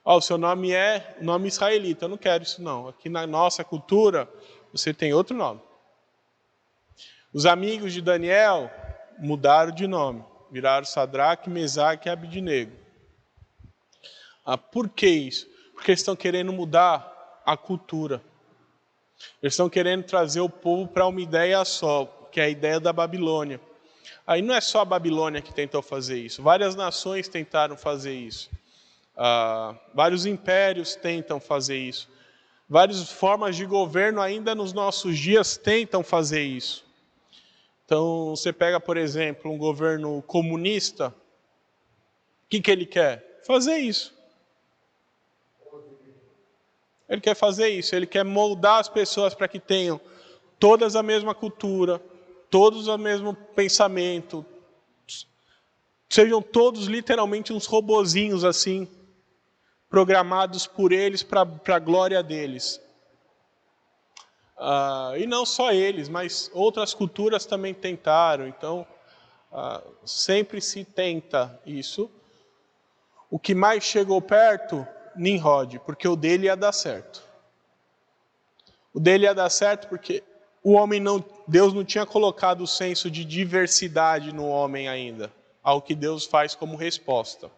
O seu nome é nome israelita. Eu não quero isso não. Aqui na nossa cultura, você tem outro nome. Os amigos de Daniel mudaram de nome. Viraram Sadraque, Mesaque e Abidnego. Por que isso? Porque eles estão querendo mudar a cultura. Eles estão querendo trazer o povo para uma ideia só, que é a ideia da Babilônia. Aí não é só a Babilônia que tentou fazer isso, várias nações tentaram fazer isso. Vários impérios tentam fazer isso. Várias formas de governo ainda nos nossos dias tentam fazer isso. Então, você pega, por exemplo, um governo comunista, o que ele quer? Fazer isso. Ele quer fazer isso, ele quer moldar as pessoas para que tenham todas a mesma cultura, todos o mesmo pensamento, sejam todos literalmente uns robozinhos assim, programados por eles para a glória deles. E não só eles, mas outras culturas também tentaram, então sempre se tenta isso. O que mais chegou perto, Nimrod, porque o dele ia dar certo. O dele ia dar certo porque Deus não tinha colocado o senso de diversidade no homem ainda, ao que Deus faz como resposta.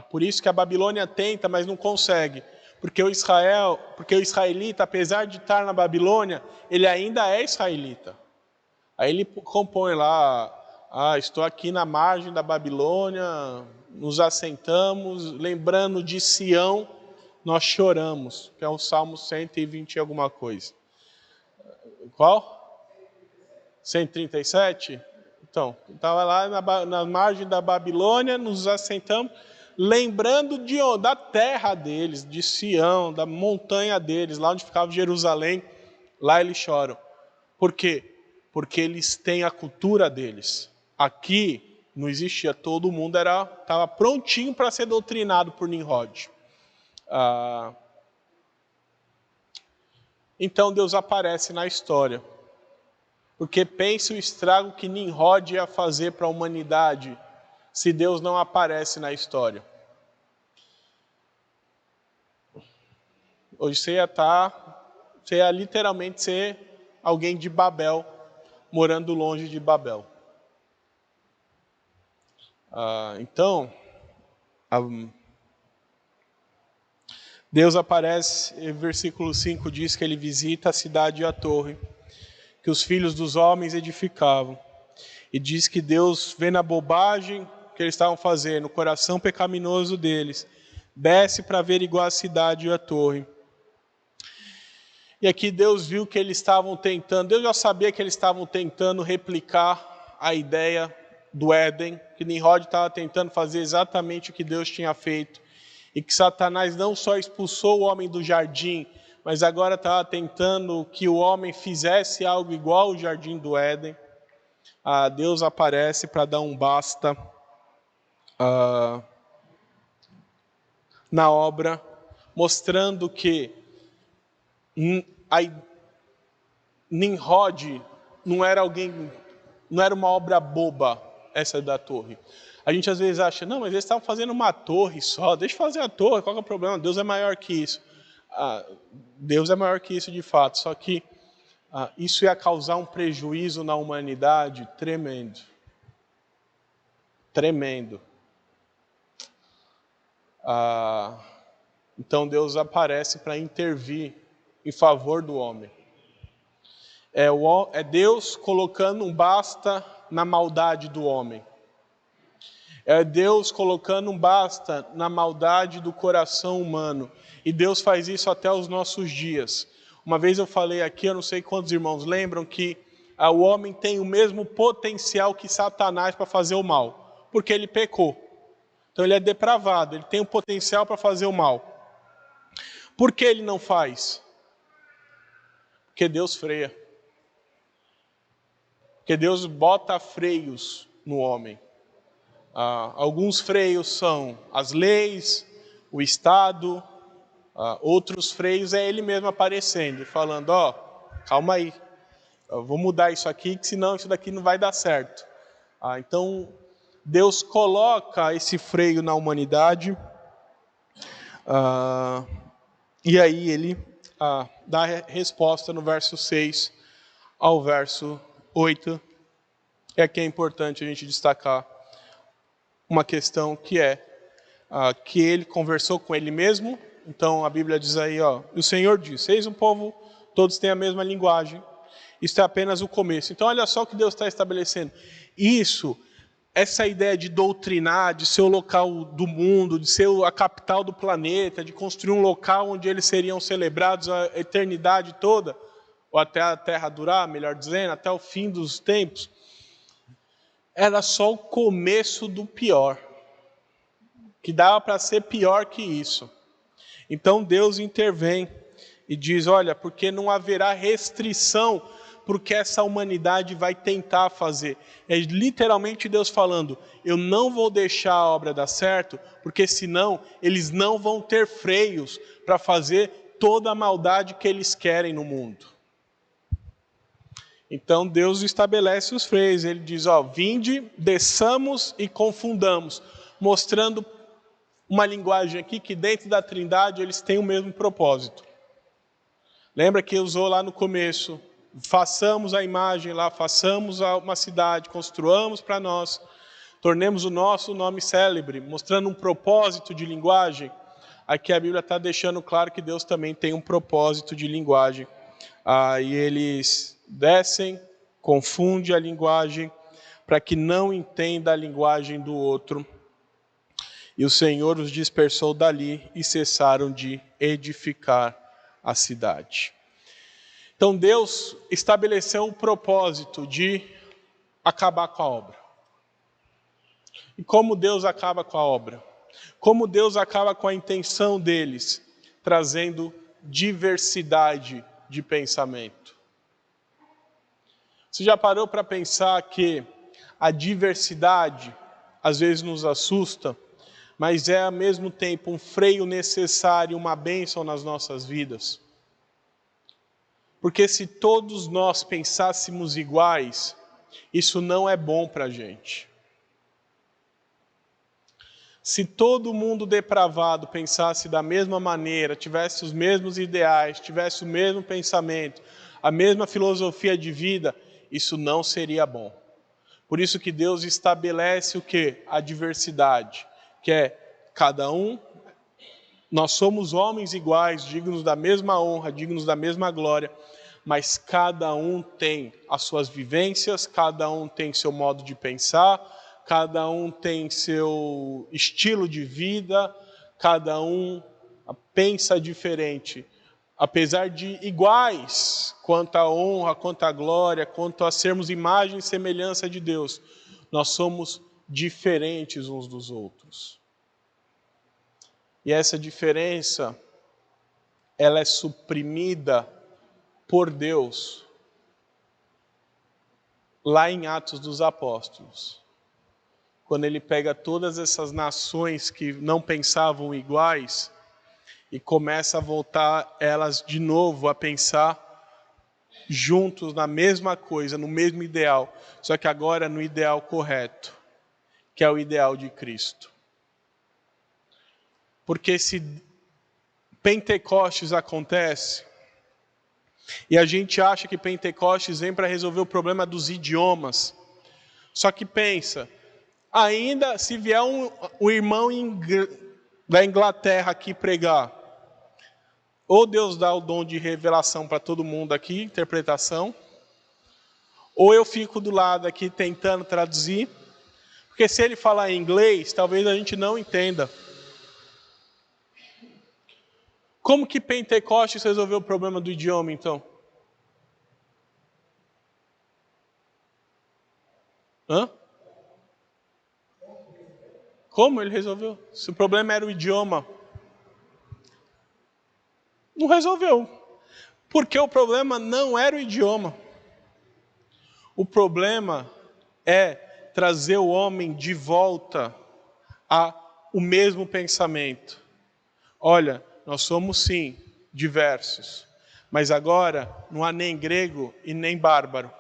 Por isso que a Babilônia tenta, mas não consegue. Porque o israelita, apesar de estar na Babilônia, ele ainda é israelita. Aí ele compõe lá, estou aqui na margem da Babilônia, nos assentamos, lembrando de Sião, nós choramos, que é o Salmo 120 e alguma coisa. Qual? 137? Então, estava lá na margem da Babilônia, nos assentamos, lembrando da terra deles, de Sião, da montanha deles, lá onde ficava Jerusalém, lá eles choram. Por quê? Porque eles têm a cultura deles. Aqui não existia, todo mundo estava prontinho para ser doutrinado por Nimrod. Então Deus aparece na história. Porque pense o estrago que Nimrod ia fazer para a humanidade se Deus não aparece na história. Hoje você ia literalmente ser alguém de Babel, morando longe de Babel. Então, Deus aparece, versículo 5 diz que ele visita a cidade e a torre, que os filhos dos homens edificavam. E diz que Deus vê na bobagem que eles estavam fazendo, o coração pecaminoso deles, desce para averiguar a cidade e a torre. E aqui Deus viu que eles estavam tentando, Deus já sabia que eles estavam tentando replicar a ideia do Éden, que Nimrod estava tentando fazer exatamente o que Deus tinha feito, e que Satanás não só expulsou o homem do jardim, mas agora estava tentando que o homem fizesse algo igual ao jardim do Éden. Deus aparece para dar um basta na obra, mostrando que Nimrod não era uma obra boba, essa da torre. A gente às vezes acha, não, mas eles estavam fazendo uma torre só, deixa eu fazer a torre, qual que é o problema? Deus é maior que isso. Deus é maior que isso de fato, só que isso ia causar um prejuízo na humanidade tremendo. Tremendo. Então Deus aparece para intervir em favor do homem. É Deus colocando um basta na maldade do homem. É Deus colocando um basta na maldade do coração humano. E Deus faz isso até os nossos dias. Uma vez eu falei aqui, eu não sei quantos irmãos lembram, que o homem tem o mesmo potencial que Satanás para fazer o mal. Porque ele pecou. Então ele é depravado, ele tem o potencial para fazer o mal. Por que ele não faz? Porque Deus freia. Porque Deus bota freios no homem. Alguns freios são as leis, o Estado. Outros freios é ele mesmo aparecendo, falando, calma aí, vou mudar isso aqui, que senão isso daqui não vai dar certo. Então, Deus coloca esse freio na humanidade, e aí ele dá a resposta no verso 6 ao verso 8. É que é importante a gente destacar uma questão que é que ele conversou com ele mesmo. Então a Bíblia diz aí, o Senhor disse, eis um povo, todos têm a mesma linguagem, Isso é apenas o começo. Então olha só o que Deus está estabelecendo. Essa ideia de doutrinar, de ser o local do mundo, de ser a capital do planeta, de construir um local onde eles seriam celebrados a eternidade toda, ou até a terra durar, melhor dizendo, até o fim dos tempos, era só o começo do pior, que dava para ser pior que isso. Então Deus intervém e diz, olha, porque não haverá restrição porque essa humanidade vai tentar fazer. É literalmente Deus falando, eu não vou deixar a obra dar certo, porque senão eles não vão ter freios para fazer toda a maldade que eles querem no mundo. Então Deus estabelece os freios, ele diz, vinde, desçamos e confundamos, mostrando uma linguagem aqui que dentro da Trindade eles têm o mesmo propósito. Lembra que usou lá no começo, façamos a imagem lá, façamos uma cidade, construamos para nós, tornemos o nosso nome célebre, mostrando um propósito de linguagem. Aqui a Bíblia está deixando claro que Deus também tem um propósito de linguagem. E eles descem, confundem a linguagem, para que não entenda a linguagem do outro. E o Senhor os dispersou dali e cessaram de edificar a cidade. Então Deus estabeleceu o propósito de acabar com a obra. E como Deus acaba com a obra? Como Deus acaba com a intenção deles, trazendo diversidade de pensamento. Você já parou para pensar que a diversidade às vezes nos assusta, mas é ao mesmo tempo um freio necessário, uma bênção nas nossas vidas? Porque se todos nós pensássemos iguais, isso não é bom para a gente. Se todo mundo depravado pensasse da mesma maneira, tivesse os mesmos ideais, tivesse o mesmo pensamento, a mesma filosofia de vida, isso não seria bom. Por isso que Deus estabelece o quê? A diversidade, que é cada um, nós somos homens iguais, dignos da mesma honra, dignos da mesma glória, mas cada um tem as suas vivências, cada um tem seu modo de pensar, cada um tem seu estilo de vida, cada um pensa diferente. Apesar de iguais quanto à honra, quanto à glória, quanto a sermos imagem e semelhança de Deus, nós somos diferentes uns dos outros. E essa diferença, ela é suprimida por Deus lá em Atos dos Apóstolos. Quando ele pega todas essas nações que não pensavam iguais e começa a voltar elas de novo a pensar juntos na mesma coisa, no mesmo ideal, só que agora no ideal correto, que é o ideal de Cristo. Porque se Pentecostes acontece, e a gente acha que Pentecostes vem para resolver o problema dos idiomas, só que pensa, ainda se vier um irmão da Inglaterra aqui pregar, ou Deus dá o dom de revelação para todo mundo aqui, interpretação, ou eu fico do lado aqui tentando traduzir, porque se ele falar em inglês, talvez a gente não entenda. Como que Pentecostes resolveu o problema do idioma, então? Como ele resolveu? Se o problema era o idioma, não resolveu. Porque o problema não era o idioma. O problema é trazer o homem de volta ao mesmo pensamento. Olha, nós somos sim diversos, mas agora não há nem grego e nem bárbaro.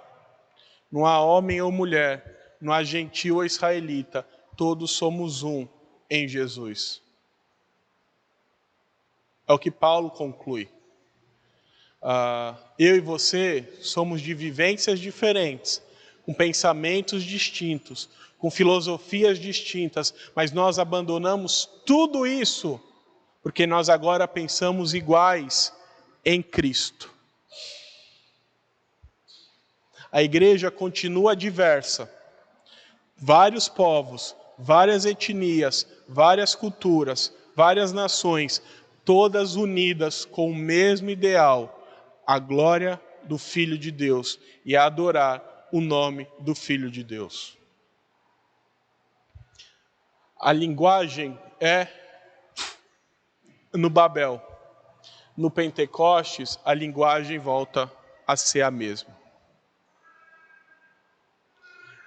Não há homem ou mulher, não há gentil ou israelita. Todos somos um em Jesus. É o que Paulo conclui. Eu e você somos de vivências diferentes, com pensamentos distintos, com filosofias distintas, mas nós abandonamos tudo isso, porque nós agora pensamos iguais em Cristo. A igreja continua diversa. Vários povos, várias etnias, várias culturas, várias nações, todas unidas com o mesmo ideal, a glória do Filho de Deus e a adorar o nome do Filho de Deus. A linguagem é no Babel. No Pentecostes, a linguagem volta a ser a mesma.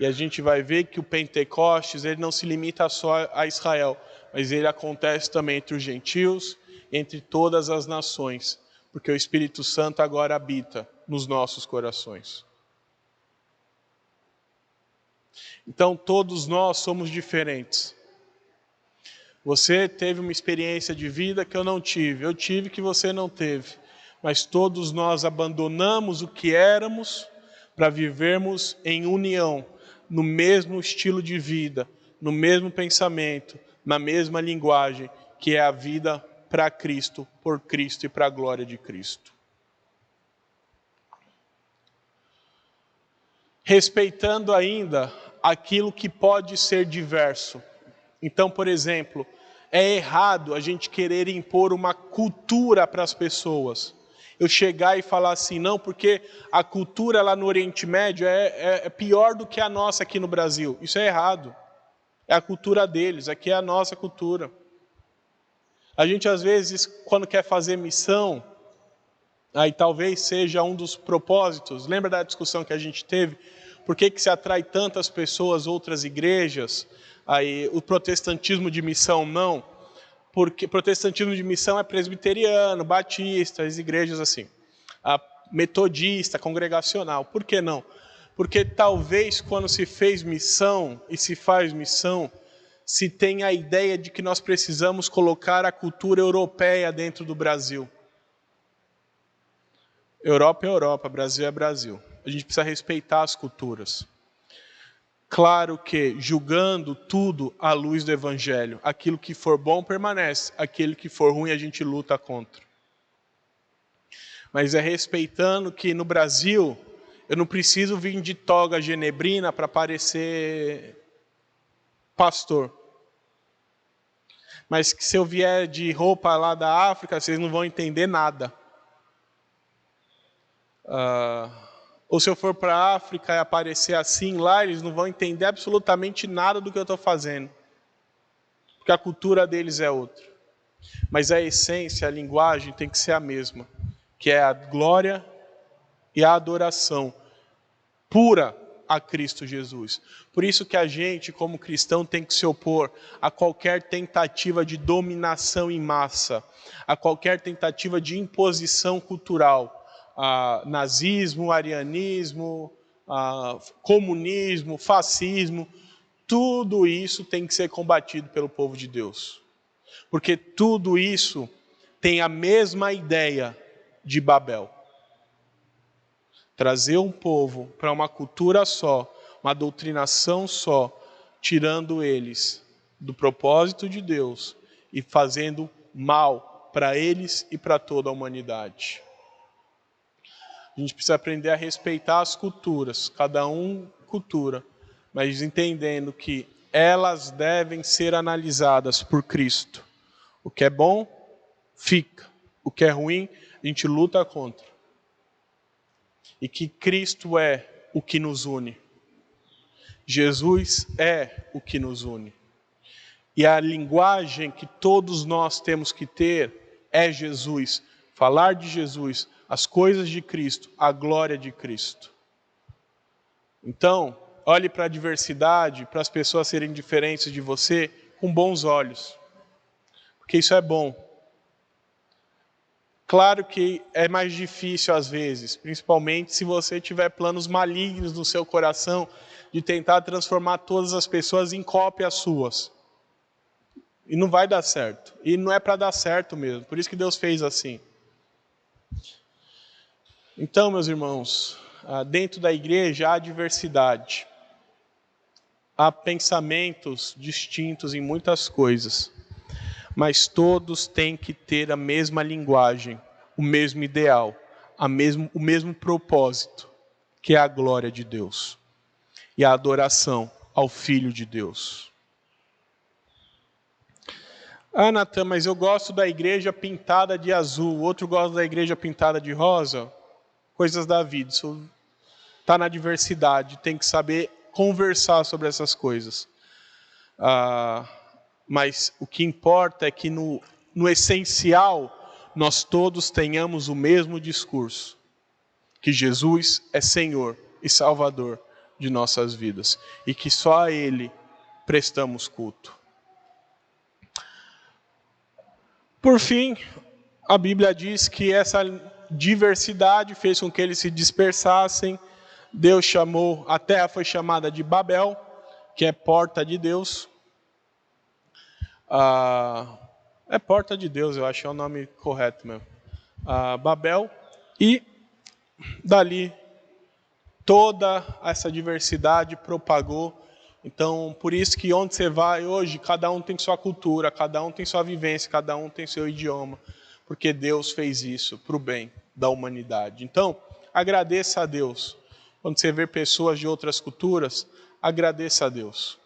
E a gente vai ver que o Pentecostes ele não se limita só a Israel, mas ele acontece também entre os gentios, entre todas as nações, porque o Espírito Santo agora habita nos nossos corações. Então todos nós somos diferentes. Você teve uma experiência de vida que eu não tive, eu tive que você não teve, mas todos nós abandonamos o que éramos para vivermos em união, no mesmo estilo de vida, no mesmo pensamento, na mesma linguagem, que é a vida para Cristo, por Cristo e para a glória de Cristo. Respeitando ainda aquilo que pode ser diverso. Então, por exemplo, é errado a gente querer impor uma cultura para as pessoas. Eu chegar e falar assim, não, porque a cultura lá no Oriente Médio é pior do que a nossa aqui no Brasil. Isso é errado. É a cultura deles, aqui é a nossa cultura. A gente às vezes, quando quer fazer missão, aí talvez seja um dos propósitos, lembra da discussão que a gente teve? Por que se atrai tantas pessoas, outras igrejas? Aí, o protestantismo de missão não, porque protestantismo de missão é presbiteriano, batista, as igrejas assim, a metodista, congregacional. Por que não? Porque talvez quando se fez missão e se faz missão, se tem a ideia de que nós precisamos colocar a cultura europeia dentro do Brasil. Europa é Europa, Brasil é Brasil. A gente precisa respeitar as culturas. Claro que julgando tudo à luz do Evangelho. Aquilo que for bom permanece, aquilo que for ruim a gente luta contra. Mas é respeitando que no Brasil eu não preciso vir de toga genebrina para parecer pastor. Mas que se eu vier de roupa lá da África, vocês não vão entender nada. Ou se eu for para a África e aparecer assim lá, eles não vão entender absolutamente nada do que eu estou fazendo. Porque a cultura deles é outra. Mas a essência, a linguagem tem que ser a mesma. Que é a glória e a adoração pura a Cristo Jesus. Por isso que a gente, como cristão, tem que se opor a qualquer tentativa de dominação em massa, a qualquer tentativa de imposição cultural. Nazismo, arianismo, comunismo, fascismo, tudo isso tem que ser combatido pelo povo de Deus. Porque tudo isso tem a mesma ideia de Babel. Trazer um povo para uma cultura só, uma doutrinação só, tirando eles do propósito de Deus e fazendo mal para eles e para toda a humanidade. A gente precisa aprender a respeitar as culturas, cada um cultura, mas entendendo que elas devem ser analisadas por Cristo. O que é bom, fica. O que é ruim, a gente luta contra. E que Cristo é o que nos une. Jesus é o que nos une. E a linguagem que todos nós temos que ter é Jesus. Falar de Jesus, as coisas de Cristo, a glória de Cristo. Então, olhe para a diversidade, para as pessoas serem diferentes de você, com bons olhos. Porque isso é bom. Claro que é mais difícil às vezes, principalmente se você tiver planos malignos no seu coração, de tentar transformar todas as pessoas em cópias suas. E não vai dar certo. E não é para dar certo mesmo. Por isso que Deus fez assim. Então, meus irmãos, dentro da igreja há diversidade. Há pensamentos distintos em muitas coisas. Mas todos têm que ter a mesma linguagem, o mesmo ideal, o mesmo propósito. que é a glória de Deus e a adoração ao Filho de Deus. Ah, Natan, mas eu gosto da igreja pintada de azul, o outro gosta da igreja pintada de rosa. Coisas da vida, isso está na diversidade, tem que saber conversar sobre essas coisas. Mas o que importa é que no essencial, nós todos tenhamos o mesmo discurso. Que Jesus é Senhor e Salvador de nossas vidas. E que só a Ele prestamos culto. Por fim, a Bíblia diz que essa diversidade fez com que eles se dispersassem. Deus chamou, a terra foi chamada de Babel, que é porta de Deus. É porta de Deus, eu acho, é o nome correto mesmo. Babel. E dali toda essa diversidade propagou. Então, por isso que onde você vai hoje, cada um tem sua cultura, cada um tem sua vivência, cada um tem seu idioma, porque Deus fez isso para o bem da humanidade. Então, agradeça a Deus. Quando você vê pessoas de outras culturas, agradeça a Deus.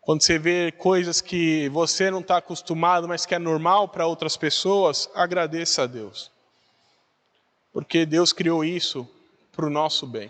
Quando você vê coisas que você não está acostumado, mas que é normal para outras pessoas, agradeça a Deus. Porque Deus criou isso para o nosso bem.